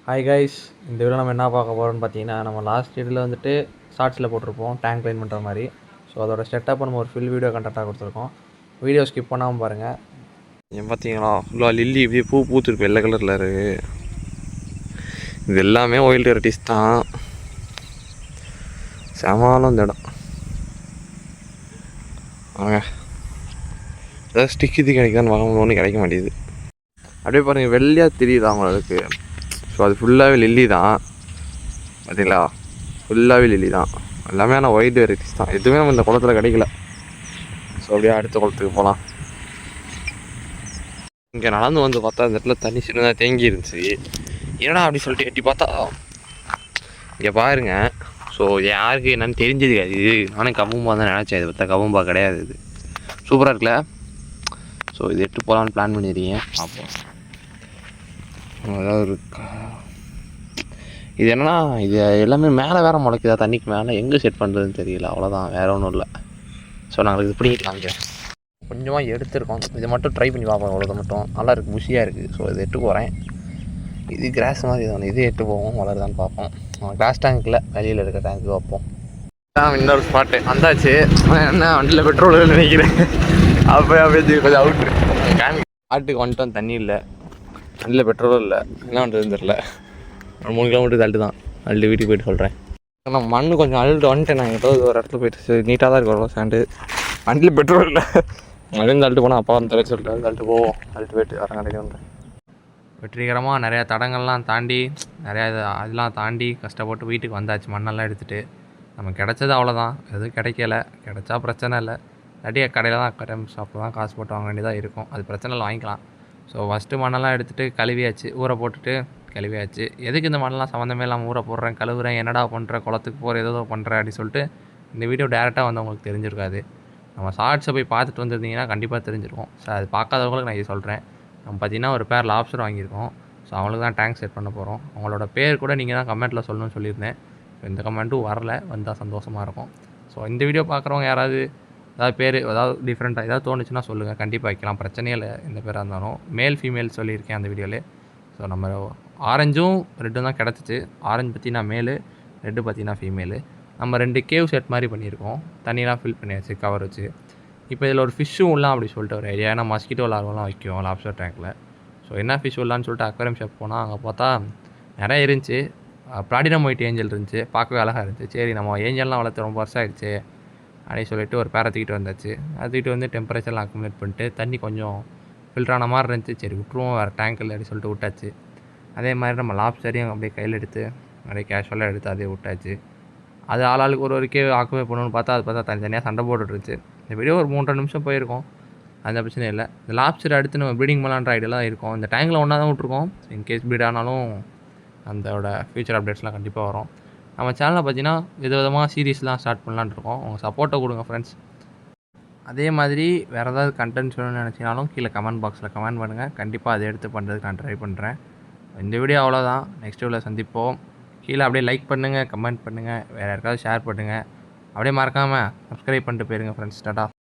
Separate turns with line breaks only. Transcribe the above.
Hi guys, இந்த video நம்ம என்ன பார்க்க போகிறோம்னு பார்த்தீங்கன்னா, நம்ம லாஸ்ட் வீடியோவில் வந்துட்டு ஷார்ட்ஸில் போட்டிருப்போம் டேங்க் க்ளீன் பண்ணுற மாதிரி. ஸோ அதோட செட்டப்பை நம்ம ஒரு ஃபுல் வீடியோ கண்டெக்டாக கொடுத்துருக்கோம். வீடியோ ஸ்கிப் பண்ணாமல் பாருங்கள். ஏன் பார்த்தீங்களா, ஃபுல்லாக லில்லி இப்படியே பூ பூத்துருக்கு, வெள்ளை கலரில் இருக்குது. இது எல்லாமே ஒயில்டு வெரைட்டிஸ் தான். செமாலும் இந்த இடம் வாங்க, ஏதாவது ஸ்டிக் இது கிடைக்குதான்னு வாங்க, ஒன்றும் கிடைக்க மாட்டேங்குது. அப்படியே பாருங்கள், வெள்ளையாக தெரியுதா அவங்களுக்கு. ஸோ அது ஃபுல்லாகவே லில்லி தான் பார்த்தீங்களா, ஃபுல்லாகவே லில்லி தான். எல்லாமே ஆனால் ஒயிட் வெரைட்டிஸ் தான், எதுவுமே நம்ம இந்த குளத்தில் கிடைக்கல. ஸோ அப்படியே அடுத்த குளத்துக்கு போகலாம். இங்கே நடந்து வந்து பார்த்தா இந்த இடத்துல தண்ணி சின்னதாக தேங்கி இருந்துச்சு. என்னடா அப்படி சொல்லிட்டு எட்டி பார்த்தா இங்கே பாருங்க. ஸோ யாருக்கு என்னன்னு தெரிஞ்சது இது, நானே கவும்பா தான் நினச்சேன். இது பார்த்தா கவும்பா கிடையாது, இது சூப்பராக இருக்குல்ல. ஸோ இது எட்டு போகலான்னு பிளான் பண்ணிடுறீங்க. பார்ப்போம். அதாவது இது என்னன்னா, இது எல்லாமே மேலே வேறு முளைக்குதா, தண்ணிக்கு மேலே எங்கே செட் பண்ணுறதுன்னு தெரியல, அவ்வளோதான், வேறு ஒன்றும் இல்லை. ஸோ நாங்கள் இது பிடிக்கிட்டு காமிக்கிறேன். கொஞ்சமாக எடுத்துருக்கோம், இதை மட்டும் ட்ரை பண்ணி பார்ப்போம். அவ்வளோதான் மட்டும் நல்லா இருக்குது, புஷியாக இருக்குது. ஸோ இது எட்டு போகிறேன். இது கிராஸ் மாதிரி தான், இது எட்டு போவோம், வளருதான்னு பார்ப்போம். கிளாஸ் டேங்க்கில் வெளியில் இருக்க டேங்க்கு வைப்போம். இன்னொரு ஸ்பாட்டு வந்தாச்சு. என்ன வண்டியில் பெட்ரோல் நினைக்கிறேன். அப்படியே கொஞ்சம் அவுட்ரு ஆட்டுக்கு வந்துட்டோம். தண்ணி இல்லை, வண்டியில் பெட்ரோலும் இல்லை, என்ன பண்ணுறதுன்னு தெரில. ஒரு 3 கிலோமீட்டர் தள்ளிட்டு தான், தள்ளிட்டு வீட்டுக்கு போய்ட்டு சொல்கிறேன். ஆனால் மண் கொஞ்சம் அழுட்டு வந்துட்டேன். நான் ஏதோ ஒரு இடத்துல போய்ட்டு நீட்டாக தான் இருக்கும் சாண்டு. வண்டியில் பெட்ரோல் இல்லை, மறுபடியும் தள்ளிட்டு போனால் அப்பா வந்து தள்ளி சொல்லிட்டு தள்ளிட்டு போவோம். தள்ளிட்டு போய்ட்டு வர கடைக்கு வந்துட்டேன். வெற்றிகரமாக நிறையா தடங்கள்லாம் தாண்டி, நிறையா அதெல்லாம் தாண்டி கஷ்டப்பட்டு வீட்டுக்கு வந்தாச்சு. மண்ணெல்லாம் எடுத்துகிட்டு நமக்கு கிடச்சது அவ்வளோதான், எதுவும் கிடைக்கல. கிடச்சா பிரச்சனை இல்லை, இல்லாட்டி கடையில் தான் கடன் ஷாப்பில் தான் காசு போட்டு வாங்க வேண்டியதாக இருக்கும். அது பிரச்சனை இல்லை, வாங்கிக்கலாம். ஸோ ஃபஸ்ட்டு மண்ணெல்லாம் எடுத்துகிட்டு கழுவியாச்சு, ஊற போட்டுட்டு கழுவியாச்சு. எதுக்கு இந்த மண்ணெல்லாம் சம்மந்தமே இல்லாமல் ஊற போடுறேன், கழுவுறேன், என்னடா பண்ணுறேன், குளத்துக்கு போகிற ஏதோ பண்ணுறேன் அப்படின்னு சொல்லிட்டு இந்த வீடியோ டேரெக்டாக வந்து உங்களுக்கு தெரிஞ்சிருக்காது. நம்ம ஷார்ட்ஸை போய் பார்த்துட்டு வந்திருந்தீங்கன்னா கண்டிப்பாக தெரிஞ்சிருக்கும். ஸோ அது பார்க்காதவங்களுக்கு நான் இது சொல்கிறேன். நம்ம பார்த்திங்கன்னா ஒரு பேர் லாப்ஸ்டர் வாங்கியிருக்கோம். ஸோ அவங்களுக்கு தான் டேங்க் செட் பண்ண போகிறோம். அவங்களோட பேர் கூட நீங்கள் தான் கமெண்ட்டில் சொல்லணும்னு சொல்லியிருந்தேன். எந்த கமெண்ட்டும் வரல, வந்தால் சந்தோஷமாக இருக்கும். ஸோ இந்த வீடியோ பார்க்குறவங்க யாராவது ஏதாவது பேர் ஏதாவது டிஃப்ரெண்ட்டாக ஏதாவது தோணுச்சுன்னா சொல்லுங்கள், கண்டிப்பாக வைக்கலாம், பிரச்சனையே இல்லை. எந்த பேராக இருந்தாலும் மேல் ஃபீமேல் சொல்லியிருக்கேன் அந்த வீடியோவில். ஸோ நம்ம ஆரஞ்சும் ரெட்டும் தான் கிடச்சிச்சு. ஆரஞ்சு பார்த்திங்கன்னா மேலு, ரெட்டு பார்த்திங்கன்னா ஃபீமேலு. நம்ம 2 கேவ் செட் மாதிரி பண்ணியிருக்கோம். தண்ணியெலாம் ஃபில் பண்ணியாச்சு கவர் வச்சு. இப்போ இதில் ஒரு ஃபிஷ்ஷும் விடலாம் அப்படி சொல்லிட்டு ஒரு ஐடியா. ஏன்னா மஸ்கிட்டோ லார்வெலாம் வைக்கும் லாப்ஸ்டர் டேங்க்கில். ஸோ என்ன ஃபிஷ் விடலான்னு சொல்லிட்டு அக்வேரியம் ஷாப் போனால் அங்கே பார்த்தா நிறைய இருந்துச்சு. பிளாட்டினம் ஒயிட் ஏஞ்சல் இருந்துச்சு, பார்க்கவே அழகாக இருந்துச்சு. சரி நம்ம ஏஞ்சல்லாம் வளர்த்து ரொம்ப வருஷம் ஆகிடுச்சு அப்படின்னு சொல்லிட்டு ஒரு பேரை தூக்கிட்டு வந்தாச்சு. அது தூக்கிட்டு வந்து டெம்பரேச்சர்லாம் அக்குமுலேட் பண்ணிட்டு தண்ணி கொஞ்சம் ஃபில்ட்ரான மாதிரி இருந்துச்சு. சரி விட்டுருவோம், வேறு டேங்க் இல்லை அப்படின்னு சொல்லிட்டு விட்டாச்சு. அதே மாதிரி நம்ம லாப்ஸ்டரையும் அப்படியே கையில் எடுத்து அப்படியே கேஷுவலாக எடுத்து அதே விட்டாச்சு. அது ஆளாளுக்கு ஒரு ஆக்குவே பண்ணணும்னு பார்த்தா அது பார்த்தா தனித்தனியாக சண்டை போட்டுருந்துச்சு. இந்த வீடியோ ஒரு 3-4 நிமிஷம் போயிருக்கோம், அந்த பிரச்சனை இல்லை. இந்த லாப்ஸ்டர் அடுத்து நம்ம ப்ரீடிங் பண்ணலான்ற ஐடியாலாம் இருக்கும். இந்த டேங்கில் ஒன்றா தான் விட்ருக்கோம். இன்கேஸ் ப்ரீட் ஆனாலும் அதோட ஃபியூச்சர் அப்டேட்ஸ்லாம் கண்டிப்பாக வரும். நம்ம சேனலில் பார்த்தீங்கன்னா விதவிதமாக சீரீஸ்லாம் ஸ்டார்ட் பண்ணலான்னு இருக்கோம். உங்கள் சப்போர்ட்டை கொடுங்க ஃப்ரெண்ட்ஸ். அதே மாதிரி வேறு ஏதாவது கண்டென்ட் சொல்லணும்னு நினச்சினாலும் கீழே கமெண்ட் பாக்ஸில் கமெண்ட் பண்ணுங்கள். கண்டிப்பாக அதை எடுத்து பண்ணுறதுக்கு நான் ட்ரை பண்ணுறேன். இந்த வீடியோ அவ்வளோதான், நெக்ஸ்ட் வீடியோவில் சந்திப்போம். கீழே அப்படியே லைக் பண்ணுங்கள், கமெண்ட் பண்ணுங்கள், வேறு யாருக்காவது ஷேர் பண்ணுங்கள். அப்படியே மறக்காமல் சப்ஸ்கிரைப் பண்ணிட்டு போயிருங்க ஃப்ரெண்ட்ஸ். டாடா.